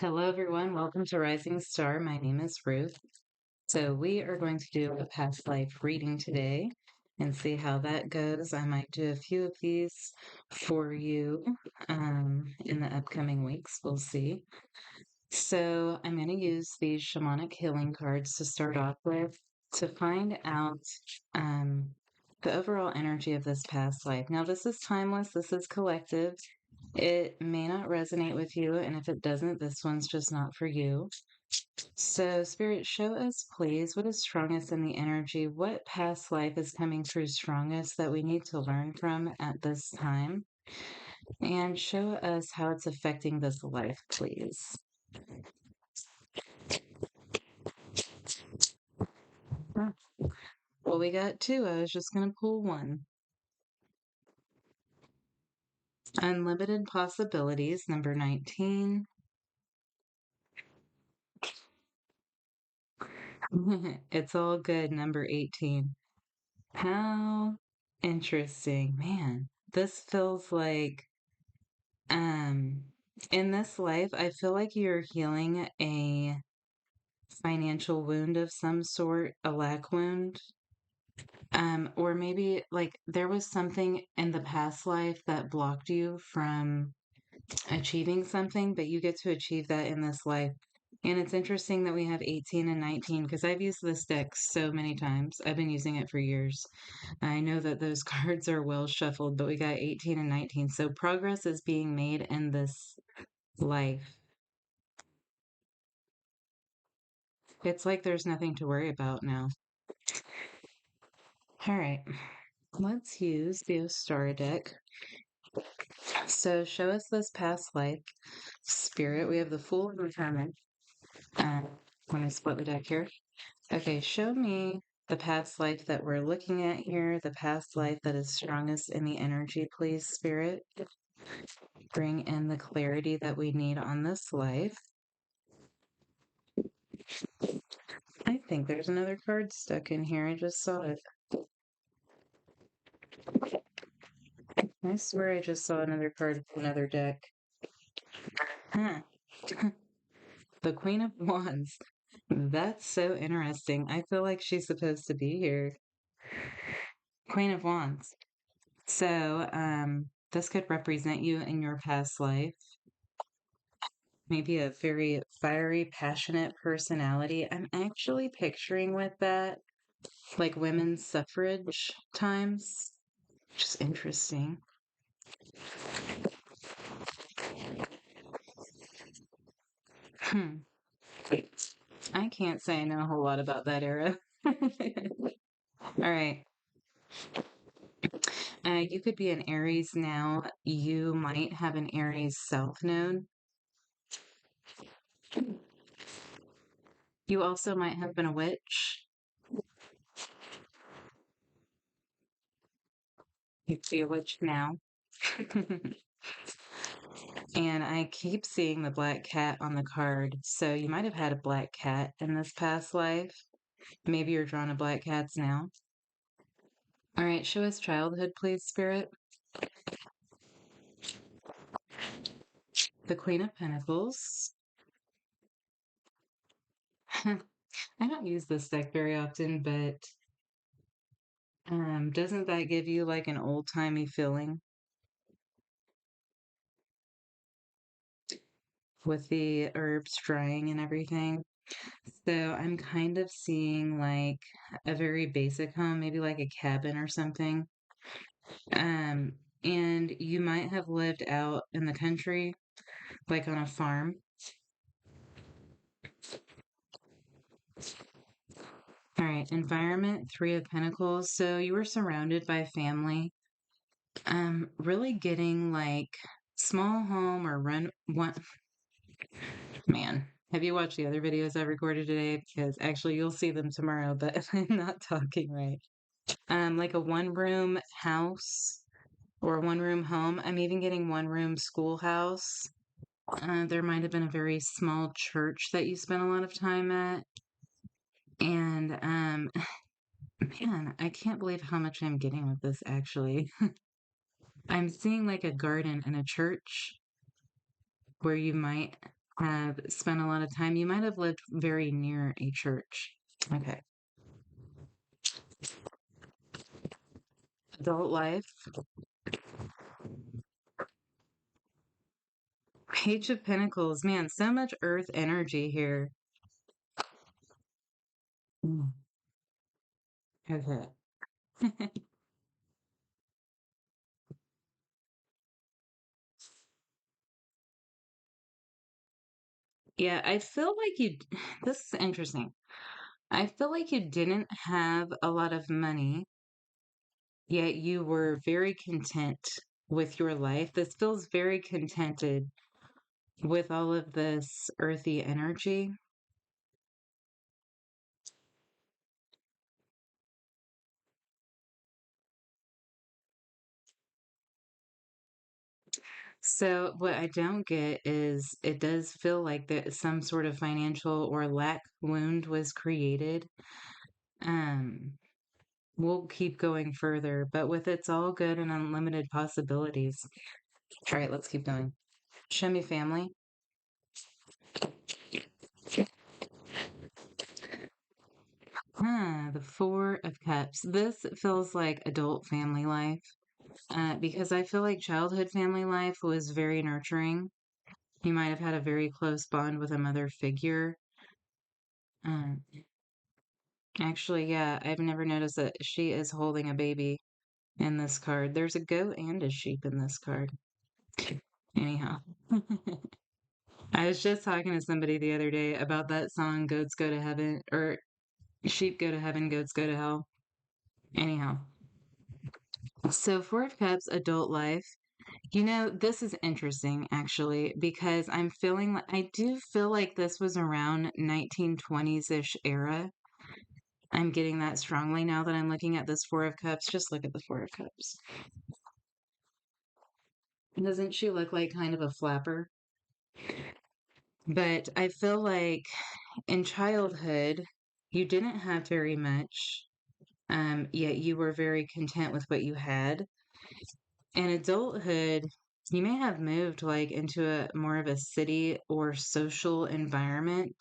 Hello, everyone. Welcome to Rising Star. My name is Ruth. So, we are going to do a past life reading today and see how that goes. I might do a few of these for you in the upcoming weeks. We'll see. So, I'm going to use these shamanic healing cards to start off with to find out um, the overall energy of this past life. Now, this is timeless, this is collective. It may not resonate with you, and if it doesn't, this one's just not for you. So, Spirit, show us, please, what is strongest in the energy? What past life is coming through strongest that we need to learn from at this time? And show us how it's affecting this life, please. Well, we got two. I was just going to pull one. Unlimited possibilities, number 19. It's all good, number 18. How interesting. Man, this feels like um in this life, I feel like you're healing a financial wound of some sort, a lack wound. Or maybe like there was something in the past life that blocked you from achieving something, but you get to achieve that in this life. And it's interesting that we have 18 and 19 because I've used this deck so many times. I've been using it for years. I know that those cards are well shuffled, but we got 18 and 19. So progress is being made in this life. It's like there's nothing to worry about now. All right, let's use the Ostara deck. So show us this past life. Spirit, we have the Fool and the Hermit. I'm going to split the deck here. Okay, show me the past life that we're looking at here, the past life that is strongest in the energy, please, Spirit. Bring in the clarity that we need on this life. I think there's another card stuck in here. I just saw it. I swear I just saw another card from another deck. Huh. The Queen of Wands. That's so interesting. I feel like she's supposed to be here. Queen of Wands. So, this could represent you in your past life. Maybe a very fiery, passionate personality. I'm actually picturing with that like women's suffrage times. Just interesting. Hmm. I can't say I know a whole lot about that era. All right. You could be an Aries now. You might have an Aries self known. You also might have been a witch. You could be a witch now. And I keep seeing the black cat on the card. So you might have had a black cat in this past life. Maybe you're drawn to black cats now. All right, show us childhood, please, Spirit. The Queen of Pentacles. I don't use this deck very often, but doesn't that give you like an old-timey feeling with the herbs drying and everything? So I'm kind of seeing like a very basic home, maybe like a cabin or something. Um, and you might have lived out in the country, like on a farm. All right, environment, Three of Pentacles. So you were surrounded by family. Really getting like small home or run one. Man, have you watched the other videos I recorded today? Because actually you'll see them tomorrow, but I'm not talking right. Like a one room house or one room home. I'm even getting one room schoolhouse. There might have been a very small church that you spent a lot of time at. And man, I can't believe how much I'm getting with this actually. I'm seeing like a garden and a church where you might have spent a lot of time. You might have lived very near a church. Okay. Adult life. Page of Pentacles. Man, so much earth energy here. Mm, okay. Yeah, I feel like you, this is interesting. I feel like you didn't have a lot of money, yet you were very content with your life. This feels very contented with all of this earthy energy. So, what I don't get is it does feel like that some sort of financial or lack wound was created. Um, we'll keep going further, but with it's all good and unlimited possibilities. All right, let's keep going. Show me family. The Four of Cups. This feels like adult family life, because I feel like childhood family life was very nurturing. You might have had a very close bond with a mother figure. Um, actually, yeah, I've never noticed that she is holding a baby in this card. There's a goat and a sheep in this card. Anyhow, I was just talking to somebody the other day about that song, Goats Go to Heaven, or Sheep Go to Heaven, Goats Go to Hell. Anyhow, so Four of Cups, adult life. You know, this is interesting actually because I'm feeling like I do feel like this was around 1920s-ish era. I'm getting that strongly now that I'm looking at this Four of Cups. Just look at the Four of Cups. Doesn't she look like kind of a flapper? But I feel like in childhood, you didn't have very much, yet you were very content with what you had. In adulthood, you may have moved like into a more of a city or social environment.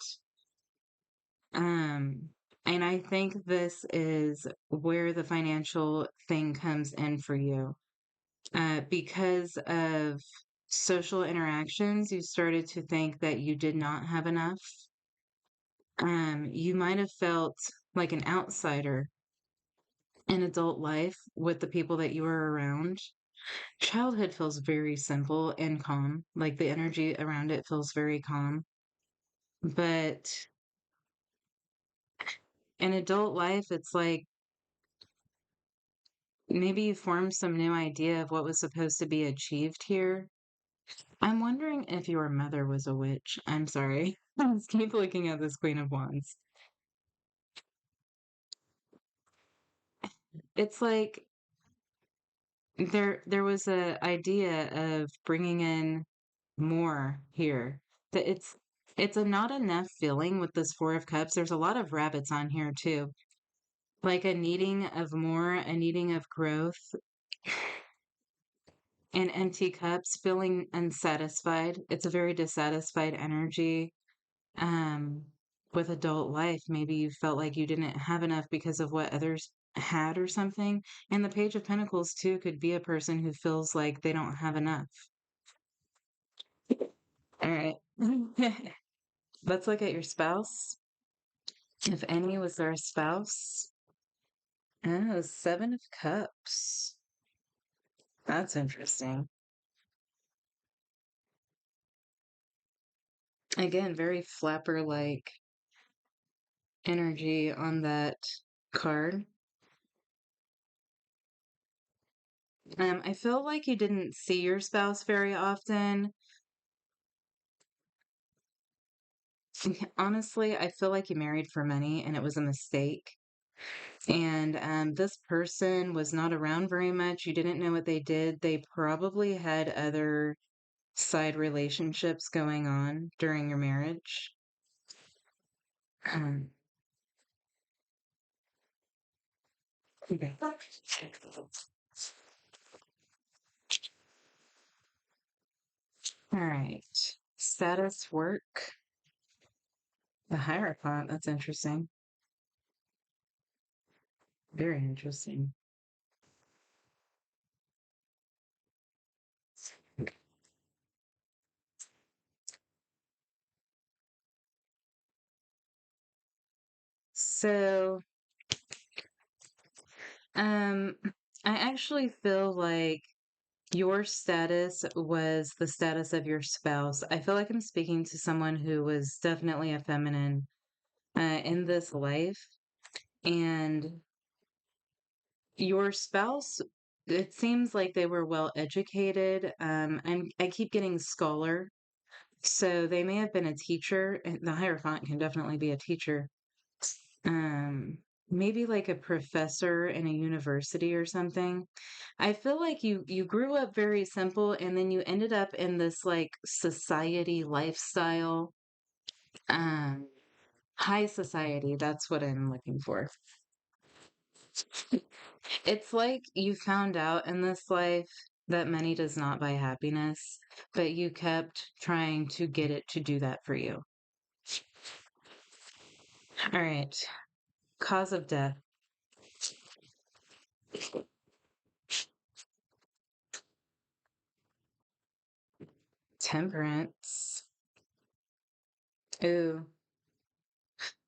Um, and I think this is where the financial thing comes in for you. Because of social interactions, you started to think that you did not have enough. You might have felt like an outsider in adult life with the people that you were around. Childhood feels very simple and calm. Like the energy around it feels very calm. But in adult life, it's like maybe you formed some new idea of what was supposed to be achieved here. I'm wondering if your mother was a witch. I'm sorry. I just keep looking at this Queen of Wands. It's like there was a idea of bringing in more here. That it's a not enough feeling with this Four of Cups. There's a lot of rabbits on here too. Like a needing of more, a needing of growth, and empty cups, feeling unsatisfied. It's a very dissatisfied energy. Um, with adult life, maybe you felt like you didn't have enough because of what others had or something. And the Page of Pentacles too could be a person who feels like they don't have enough. All right. Let's look at your spouse. If any was their spouse. Oh, Seven of Cups. That's interesting. Again, very flapper like energy on that card. I feel like you didn't see your spouse very often. Honestly, I feel like you married for money and it was a mistake. And this person was not around very much. You didn't know what they did. They probably had other side relationships going on during your marriage. Um, okay. All right. Status, work, the Hierophant. That's interesting. Very interesting. So, um, I actually feel like your status was the status of your spouse. I feel like I'm speaking to someone who was definitely a feminine in this life. And your spouse, it seems like they were well educated. I keep getting scholar. So they may have been a teacher. And the Hierophant can definitely be a teacher. Um, Maybe like a professor in a university or something. I feel like you grew up very simple and then you ended up in this like society lifestyle, um, high society. That's what I'm looking for. It's like you found out in this life that money does not buy happiness, but you kept trying to get it to do that for you. All right. Cause of death, temperance. Ooh.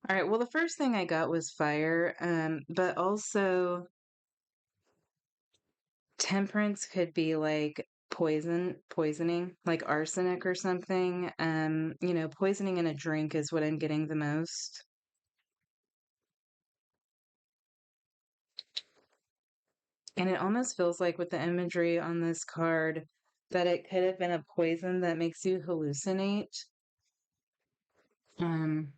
All right. Well, the first thing I got was fire, but also temperance could be like poisoning, like arsenic or something. Poisoning in a drink is what I'm getting the most. And it almost feels like with the imagery on this card that it could have been a poison that makes you hallucinate um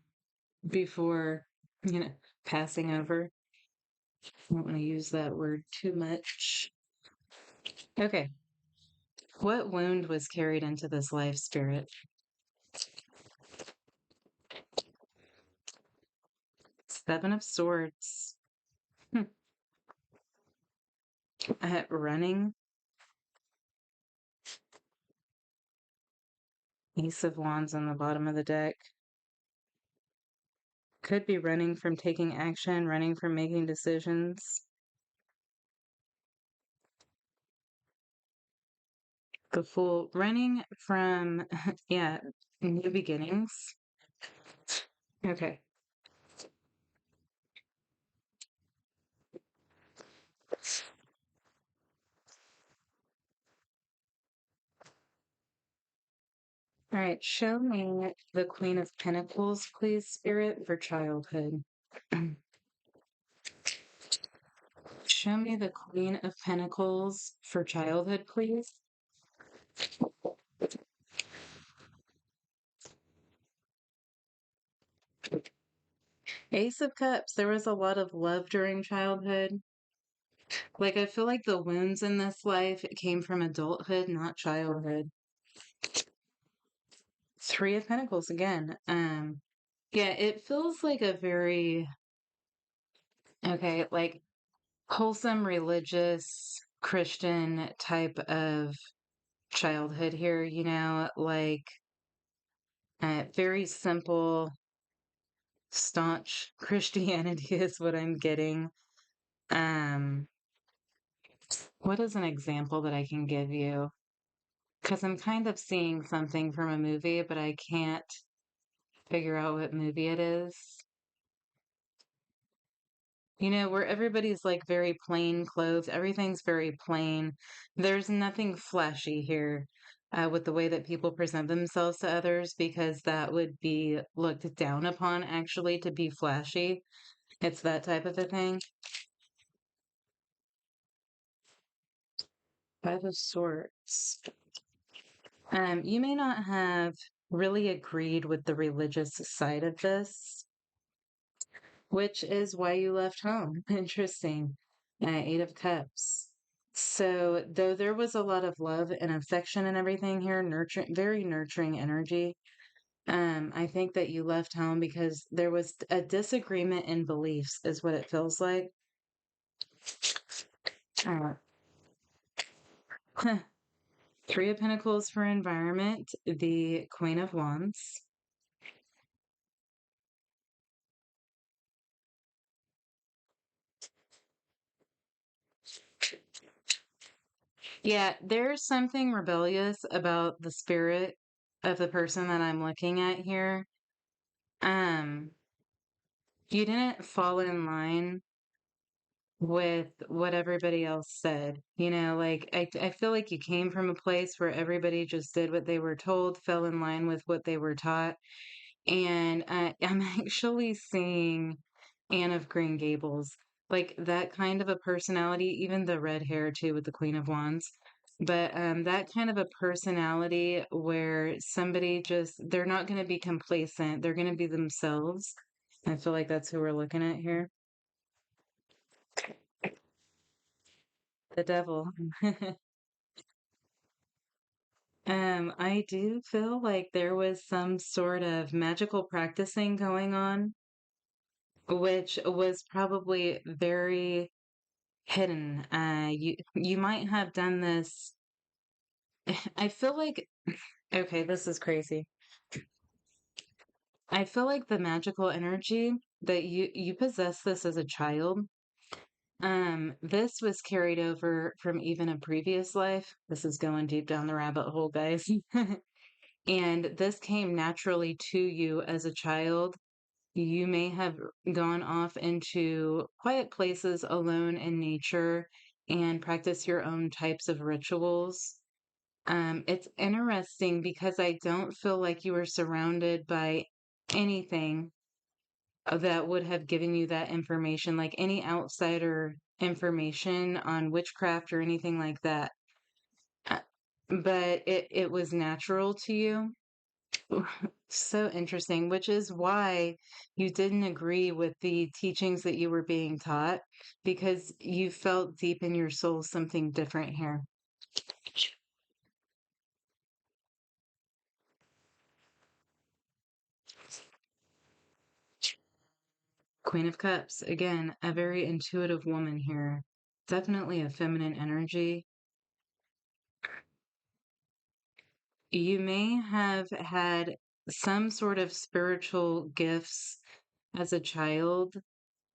before, you know, passing over. I don't want to use that word too much. Okay. What wound was carried into this life, spirit? Seven of Swords. Hmm. Running. Ace of Wands on the bottom of the deck. Could be running from taking action, running from making decisions. The Fool. Running from, yeah, new beginnings. Okay. All right. Show me the Queen of Pentacles, please, Spirit, for childhood. Show me the Queen of Pentacles for childhood, please. Ace of Cups. There was a lot of love during childhood. Like, I feel like the wounds in this life came from adulthood, not childhood. Three of Pentacles again. Yeah, it feels like a very, okay, like wholesome, religious, Christian type of childhood here, like very simple, staunch Christianity is what I'm getting. Um, what is an example that I can give you? Because I'm kind of seeing something from a movie, but I can't figure out what movie it is. Where everybody's like very plain clothes, everything's very plain. There's nothing flashy here with the way that people present themselves to others because that would be looked down upon actually to be flashy. It's that type of a thing. Five of Swords. You may not have really agreed with the religious side of this, which is why you left home. Interesting. Eight of Cups. So, though there was a lot of love and affection and everything here, nurturing, very nurturing energy, I think that you left home because there was a disagreement in beliefs, is what it feels like. Uh, Three of Pentacles for environment, the Queen of Wands. Yeah, there's something rebellious about the spirit of the person that I'm looking at here. Um, you didn't fall in line with what everybody else said. Like I feel like you came from a place where everybody just did what they were told, fell in line with what they were taught. And I'm actually seeing Anne of Green Gables, like that kind of a personality, even the red hair too with the Queen of Wands. But that kind of a personality where somebody just, they're not going to be complacent, they're going to be themselves. I feel like that's who we're looking at here. The devil. I do feel like there was some sort of magical practicing going on, which was probably very hidden. You might have done this. I feel like okay, this is crazy. I feel like the magical energy that you possess this as a child. This was carried over from even a previous life. This is going deep down the rabbit hole, guys. And this came naturally to you as a child. You may have gone off into quiet places alone in nature and practice your own types of rituals. It's interesting because I don't feel like you were surrounded by anything that would have given you that information, like any outsider information on witchcraft or anything like that. Uh, But it was natural to you. So interesting, which is why you didn't agree with the teachings that you were being taught because you felt deep in your soul something different here. Queen of Cups, again, a very intuitive woman here. Definitely a feminine energy. You may have had some sort of spiritual gifts as a child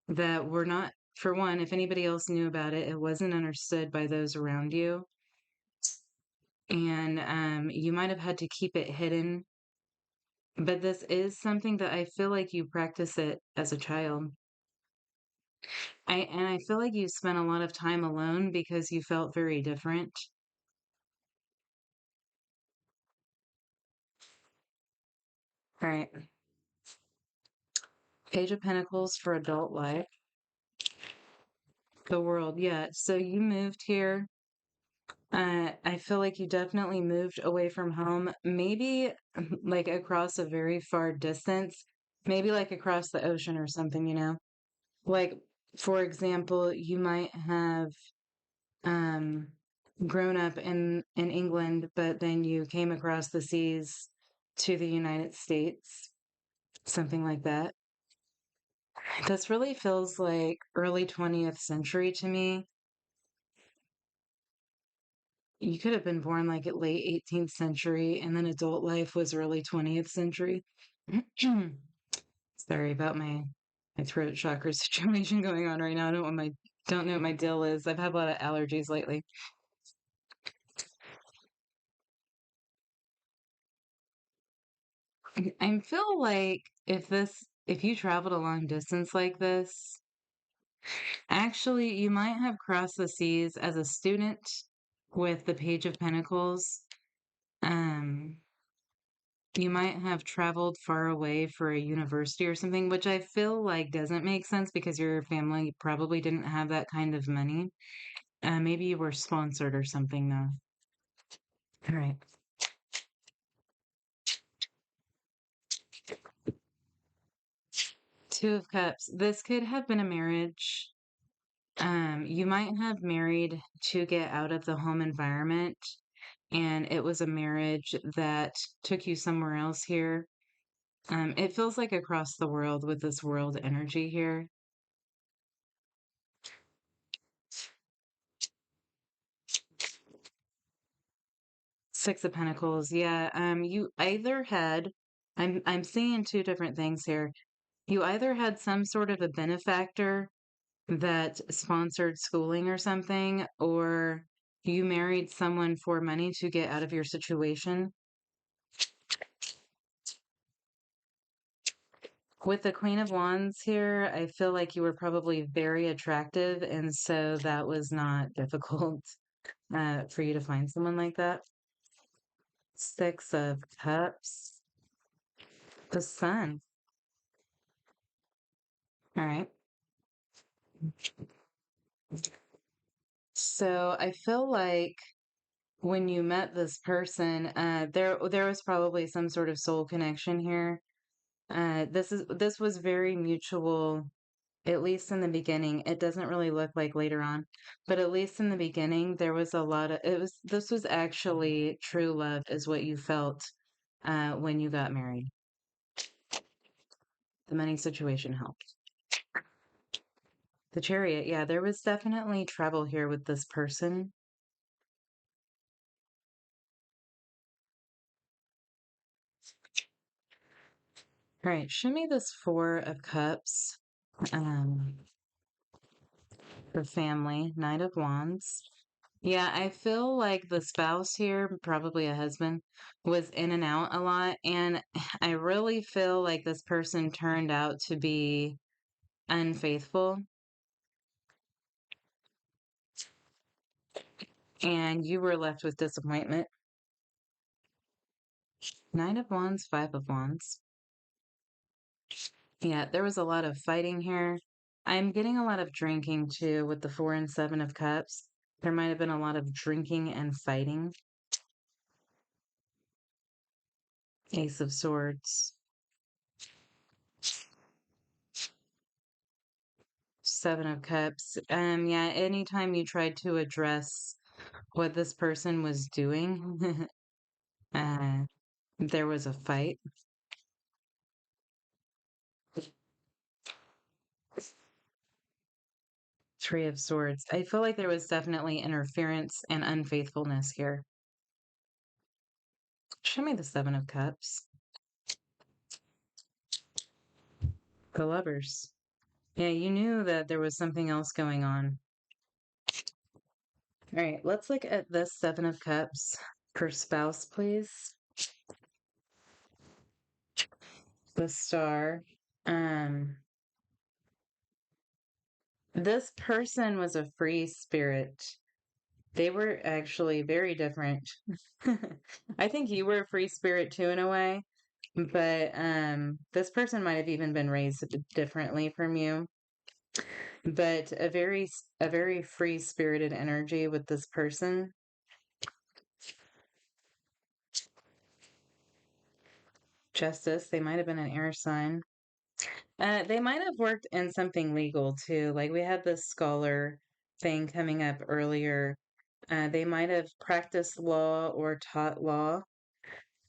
that were not, for one, if anybody else knew about it, it wasn't understood by those around you. And you might have had to keep it hidden. But this is something that I feel like you practice it as a child. I feel like you spent a lot of time alone because you felt very different. All right. Page of Pentacles for adult life. The world, yeah. So you moved here. I feel like you definitely moved away from home, maybe like across a very far distance, maybe like across the ocean or something. Like, for example, you might have um grown up in England, but then you came across the seas to the United States, something like that. This really feels like early 20th century to me. You could have been born like at late 18th century and then adult life was early 20th century. Sorry about my throat chakra situation going on right now. I don't know what my deal is. I've had a lot of allergies lately. I feel like if you traveled a long distance like this, actually you might have crossed the seas as a student with the Page of Pentacles. Um You might have traveled far away for a university or something, which I feel like doesn't make sense because your family probably didn't have that kind of money. Maybe you were sponsored or something, though. All right. Two of Cups. This could have been a marriage. You might have married to get out of the home environment, and it was a marriage that took you somewhere else here. It feels like across the world with this world energy here. Six of Pentacles. Yeah. You either had, I'm seeing two different things here. You either had some sort of a benefactor that sponsored schooling or something, or you married someone for money to get out of your situation. With the Queen of Wands here, I feel like you were probably very attractive, and so that was not difficult for you to find someone like that. Six of Cups. The Sun. All right. So I feel like when you met this person, there was probably some sort of soul connection here. This was very mutual, at least in the beginning. It doesn't really look like later on, but at least in the beginning, there was a lot of this was actually true love, is what you felt when you got married. The money situation helped. The Chariot, yeah, there was definitely trouble here with this person. All right, show me this Four of Cups. Um, for family, Knight of Wands. Yeah, I feel like the spouse here, probably a husband, was in and out a lot. And I really feel like this person turned out to be unfaithful. And you were left with disappointment. Nine of Wands, Five of Wands. Yeah, there was a lot of fighting here. I'm getting a lot of drinking too with the Four and Seven of Cups. There might have been a lot of drinking and fighting. Ace of Swords. Seven of Cups. Yeah, anytime you tried to address what this person was doing, uh, there was a fight. Three of Swords. I feel like there was definitely interference and unfaithfulness here. Show me the Seven of Cups. The Lovers. Yeah, you knew that there was something else going on. All right, let's look at this Seven of Cups per spouse, please. The Star. Um, this person was a free spirit. They were actually very different. I think you were a free spirit too, in a way, but this person might have even been raised differently from you. But a very free spirited energy with this person. Justice. They might have been an air sign. They might have worked in something legal too. Like we had this scholar thing coming up earlier. They might have practiced law or taught law,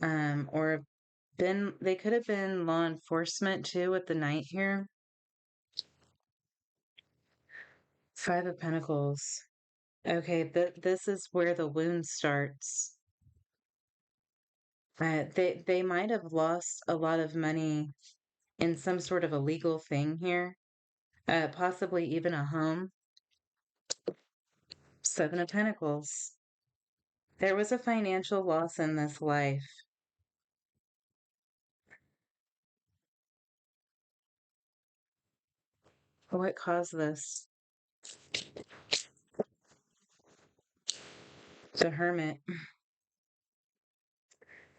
or they could have been law enforcement too with the Knight here. Five of Pentacles. Okay, this is where the wound starts. They might have lost a lot of money in some sort of a legal thing here, possibly even a home. Seven of Pentacles. There was a financial loss in this life. What caused this? The Hermit.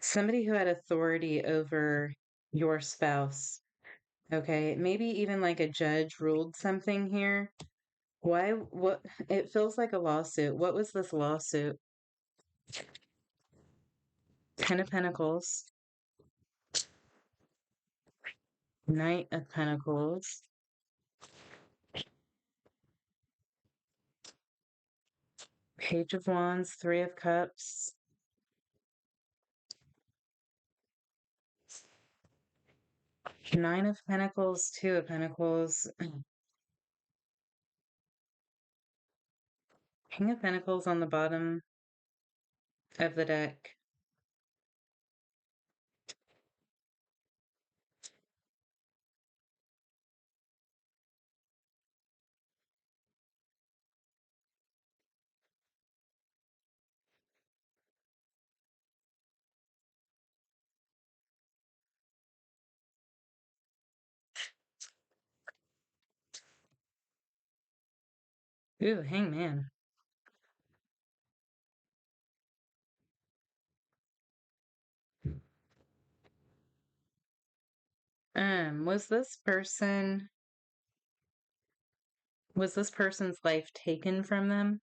Somebody who had authority over your spouse. Okay, maybe even like a judge ruled something here. Why? What? It feels like a lawsuit. What was this lawsuit? Ten of Pentacles. Knight of Pentacles. Page of Wands. Three of Cups. Nine of Pentacles. Two of Pentacles. King of Pentacles on the bottom of the deck. Ooh, hangman. Was this person's life taken from them?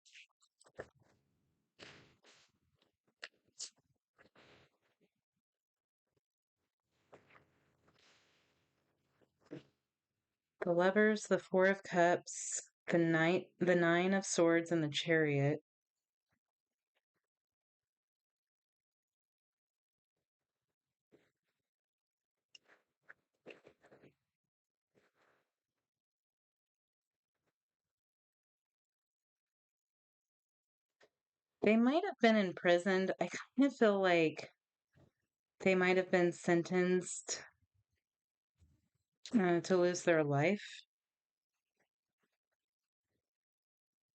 The Lovers, the Four of Cups, the Nine of Swords, and the Chariot. They might have been imprisoned. I kind of feel like they might have been sentenced to lose their life.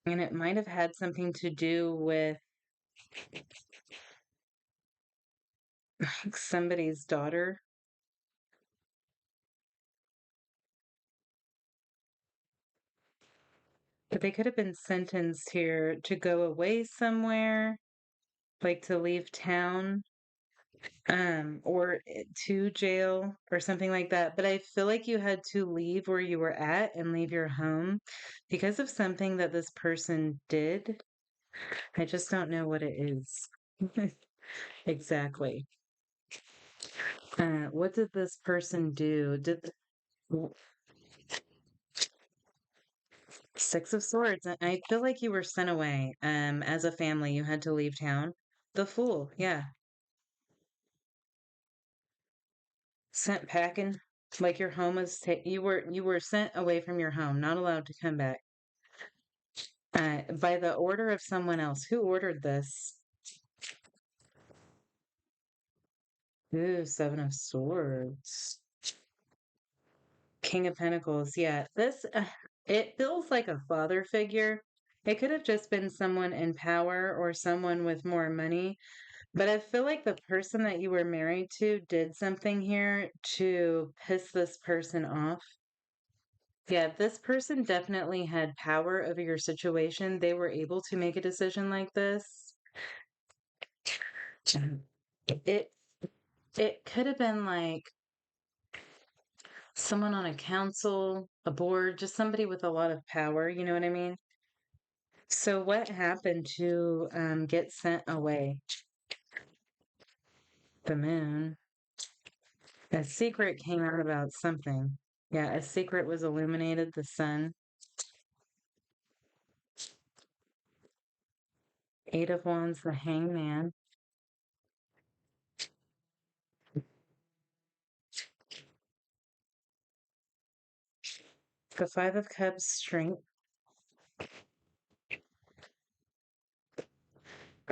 And it might have had something to do with like somebody's daughter. But they could have been sentenced here to go away somewhere, like to leave town, or to jail or something like that. But I feel like you had to leave where you were at and leave your home because of something that this person did. I just don't know what it is. Exactly. What did this person do? Six of Swords. I feel like you were sent away. As a family, you had to leave town. The Fool, yeah. Sent packing. Like your home was you were sent away from your home, not allowed to come back. By the order of someone else. Who ordered this? Ooh, Seven of Swords. King of Pentacles. Yeah, this it feels like a father figure. It could have just been someone in power or someone with more money, but I feel like the person that you were married to did something here to piss this person off. Yeah, this person definitely had power over your situation. They were able to make a decision like this. It it could have been like someone on a council, a board, just somebody with a lot of power, you know what I mean? So what happened to get sent away? The moon. A secret came out about something. Yeah, a secret was illuminated, the sun. Eight of Wands, the hangman. The Five of Cups, strength.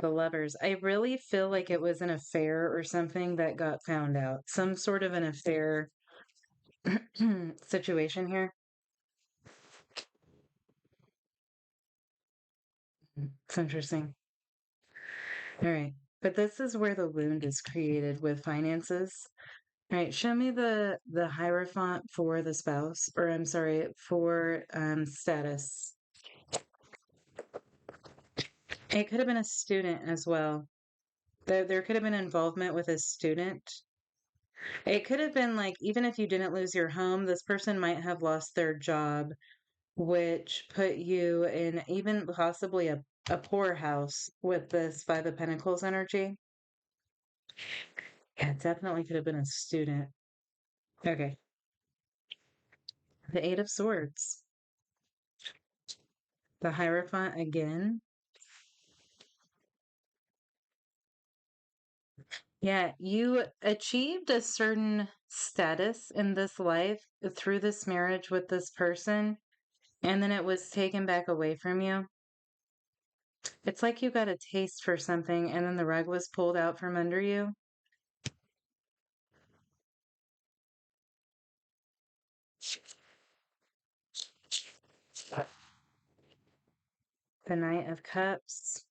The Lovers. I really feel like it was an affair or something that got found out. Some sort of an affair situation here. It's interesting. All right. But this is where the wound is created with finances. All right, show me the Hierophant for the spouse, or I'm sorry, for status. It could have been a student as well. There could have been involvement with a student. It could have been like, even if you didn't lose your home, this person might have lost their job, which put you in even possibly a poor house with this Five of Pentacles energy. Yeah, it definitely could have been a student. Okay. The Eight of Swords. The Hierophant again. Yeah, you achieved a certain status in this life through this marriage with this person, and then it was taken back away from you. It's like you got a taste for something and then the rug was pulled out from under you. The Knight of Cups,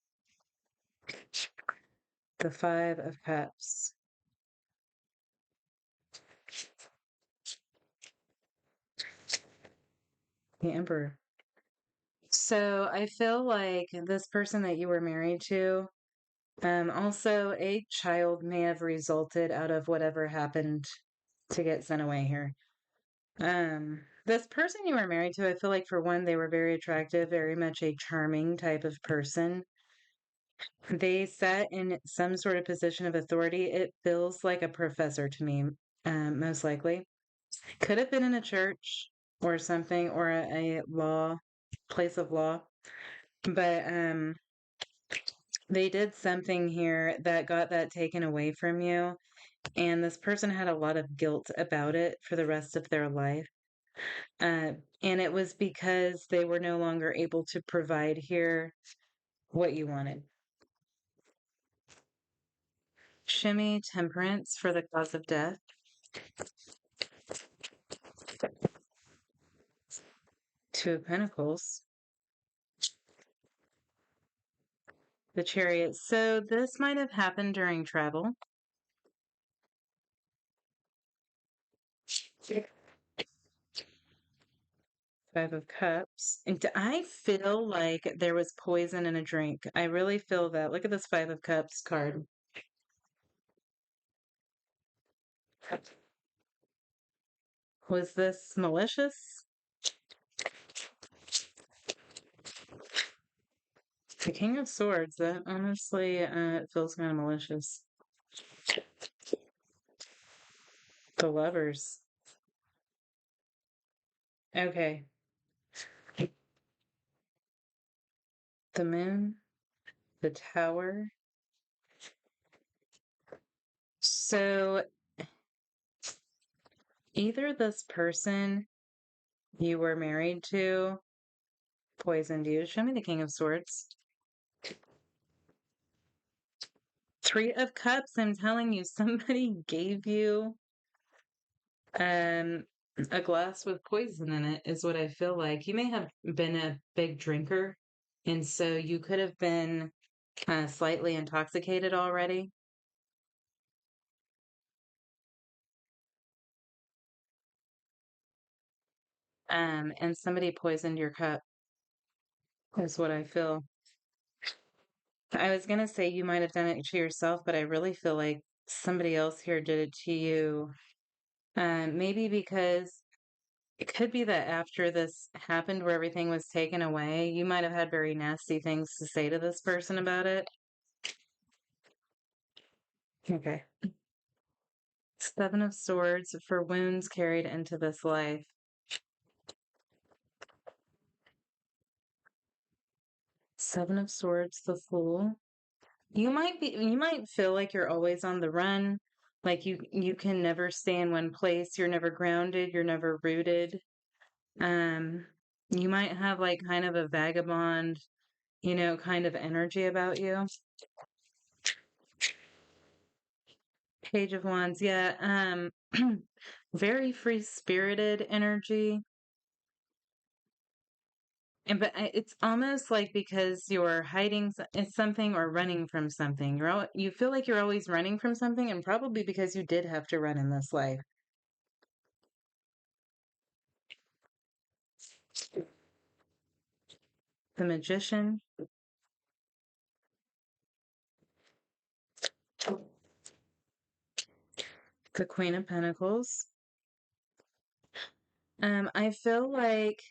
the Five of Cups, the Emperor. So I feel like this person that you were married to, also a child may have resulted out of whatever happened to get sent away here. This person you were married to, I feel like for one, they were very attractive, very much a charming type of person. They sat in some sort of position of authority. It feels like a professor to me, most likely. Could have been in a church or something, or a law place of law. But they did something here that got that taken away from you. And this person had a lot of guilt about it for the rest of their life. Uh, and it was because they were no longer able to provide here what you wanted. Shimmy temperance for the cause of death. Two of Pentacles. The Chariot. So this might have happened during travel. Five of Cups. And I feel like there was poison in a drink. I really feel that. Look at this Five of Cups card. Was this malicious? The King of Swords. That honestly feels kind of malicious. The Lovers. Okay. The Moon. The Tower. So either this person you were married to poisoned you. Show me the King of Swords. Three of Cups. I'm telling you, somebody gave you um a glass with poison in it, is what I feel like. You may have been a big drinker, and so you could have been slightly intoxicated already. And somebody poisoned your cup, is what I feel. I was gonna say you might have done it to yourself, but I really feel like somebody else here did it to you. Maybe because it could be that after this happened, where everything was taken away, you might have had very nasty things to say to this person about it. Okay. Seven of Swords for wounds carried into this life. Seven of Swords, the Fool. You might feel like you're always on the run, like you can never stay in one place, you're never grounded, you're never rooted. Um, you might have like kind of a vagabond, kind of energy about you. Page of Wands, yeah. Very free-spirited energy. And but it's almost like because you're hiding something or running from something. You feel like you're always running from something, and probably because you did have to run in this life. The Magician, the Queen of Pentacles. I feel like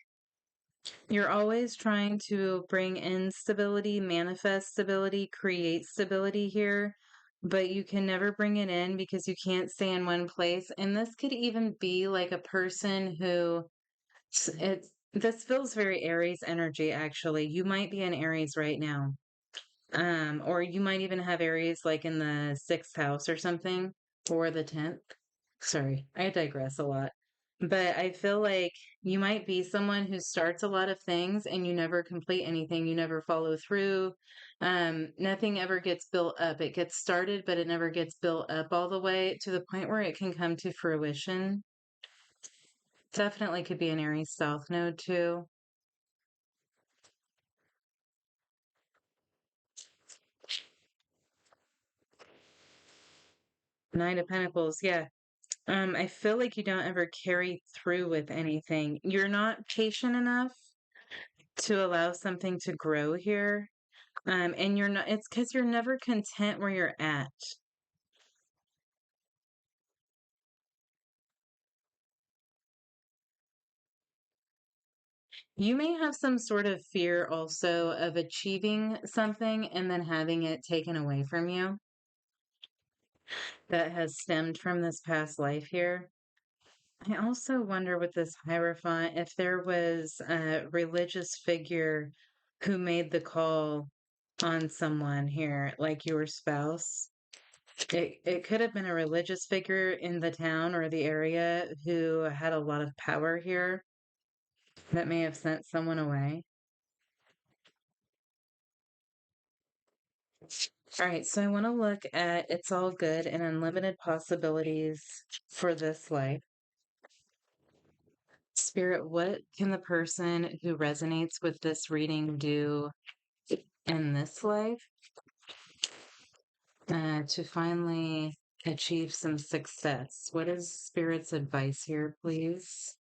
you're always trying to bring in stability, manifest stability, create stability here, but you can never bring it in because you can't stay in one place. And this could even be like a person who this feels very Aries energy, actually. You might be in Aries right now. Or you might even have Aries like in the sixth house or something, or the 10th. Sorry, I digress a lot. But I feel like you might be someone who starts a lot of things and you never complete anything. You never follow through. Nothing ever gets built up. It gets started, but it never gets built up all the way to the point where it can come to fruition. Definitely could be an Aries South node too. Nine of Pentacles, yeah. I feel like you don't ever carry through with anything. You're not patient enough. to allow something to grow here. And you're not, it's because you're never content where you're at. You may have some sort of fear also of achieving something and then having it taken away from you that has stemmed from this past life here. I also wonder with this Hierophant if there was a religious figure who made the call on someone here, like your spouse. It could have been a religious figure in the town or the area who had a lot of power here that may have sent someone away. All right, so I want to look at It's All Good and Unlimited Possibilities for this life. Spirit, what can the person who resonates with this reading do in this life to finally achieve some success? What is Spirit's advice here, please?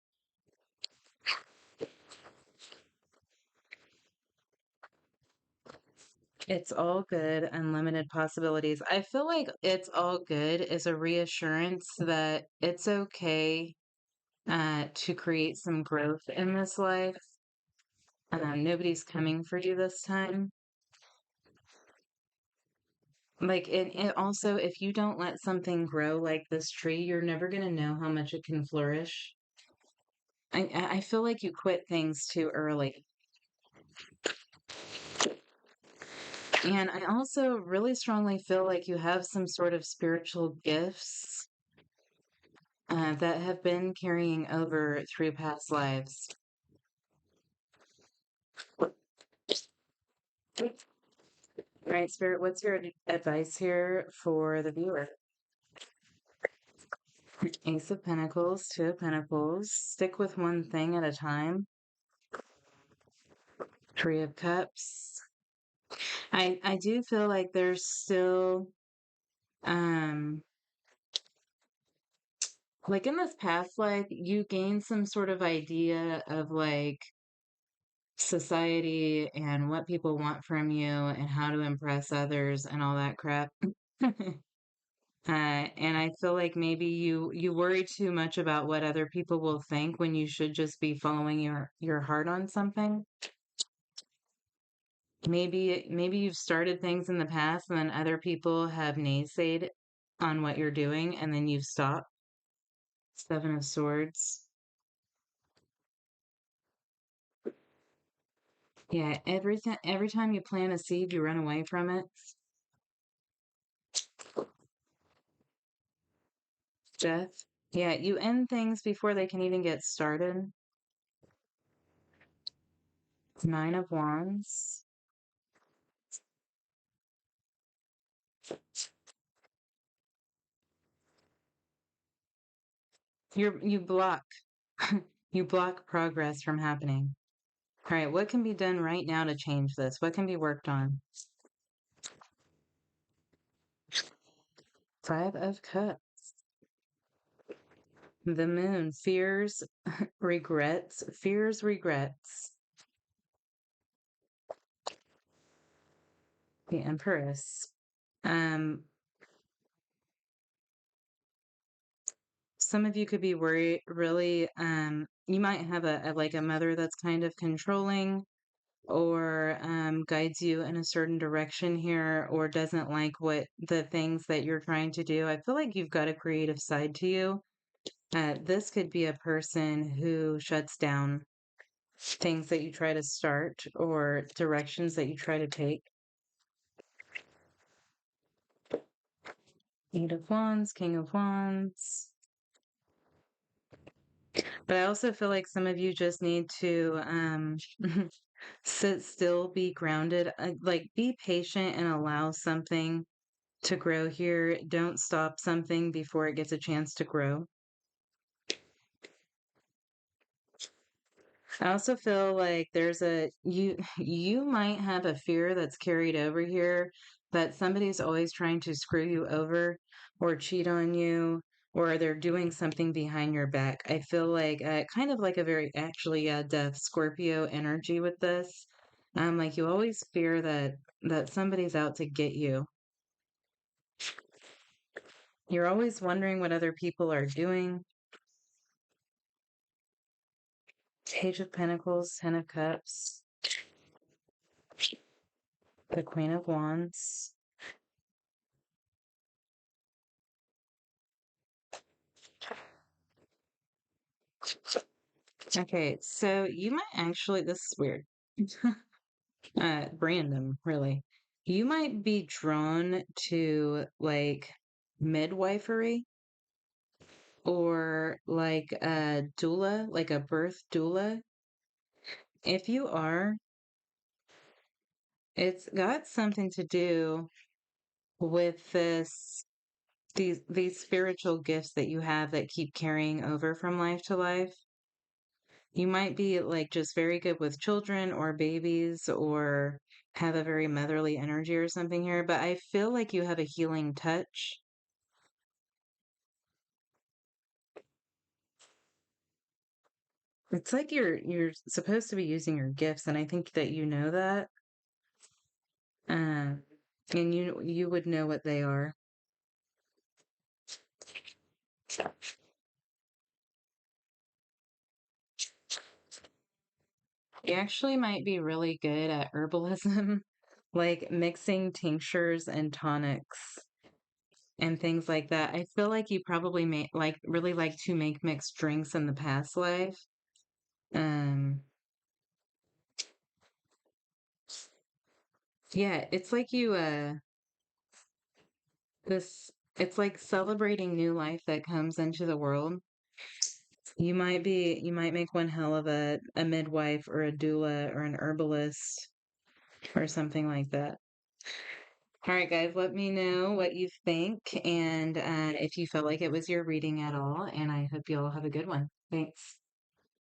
It's all good, unlimited possibilities. I feel like it's all good is a reassurance that it's okay to create some growth in this life. Nobody's coming for you this time. Like it also, if you don't let something grow like this tree, you're never going to know how much it can flourish. I feel like you quit things too early. And I also really strongly feel like you have some sort of spiritual gifts that have been carrying over through past lives. All right, Spirit, what's your advice here for the viewer? Ace of Pentacles, Two of Pentacles. Stick with one thing at a time. Three of Cups. I do feel like there's still um like in this past life you gain some sort of idea of like society and what people want from you and how to impress others and all that crap. And I feel like maybe you worry too much about what other people will think when you should just be following your heart on something. Maybe you've started things in the past and then other people have naysayed on what you're doing and then you've stopped. Seven of Swords. Yeah, every time you plant a seed, you run away from it. Death. Yeah, you end things before they can even get started. Nine of Wands. You block you block progress from happening. All right, what can be done right now to change this? What can be worked on? Five of Cups. The Moon. Fears, regrets. Fears, regrets. The Empress. Um, some of you could be worried, really, you might have like a mother that's kind of controlling or guides you in a certain direction here or doesn't like what the things that you're trying to do. I feel like you've got a creative side to you. This could be a person who shuts down things that you try to start or directions that you try to take. Eight of Wands, King of Wands. But I also feel like some of you just need to sit still, be grounded, like be patient and allow something to grow here. Don't stop something before it gets a chance to grow. I also feel like there's you might have a fear that's carried over here that somebody's always trying to screw you over or cheat on you or they're doing something behind your back. I feel like kind of like a very actually death Scorpio energy with this. Like you always fear that somebody's out to get you. You're always wondering what other people are doing. Page of Pentacles, Ten of Cups, the Queen of Wands. Okay, so you might actually, this is weird. Random, really. You might be drawn to like midwifery or like a doula, like a birth doula. If you are, it's got something to do with these spiritual gifts that you have that keep carrying over from life to life. You might be like just very good with children or babies or have a very motherly energy or something here, but I feel like you have a healing touch. It's like you're supposed to be using your gifts, and I think that you know that. Um, and you would know what they are. You actually might be really good at herbalism, like mixing tinctures and tonics and things like that. I feel like you probably really like to make mixed drinks in the past life. Um, yeah, it's like this it's like celebrating new life that comes into the world. You might make one hell of a midwife or a doula or an herbalist or something like that. All right, guys, let me know what you think and if you felt like it was your reading at all. And I hope you all have a good one. Thanks.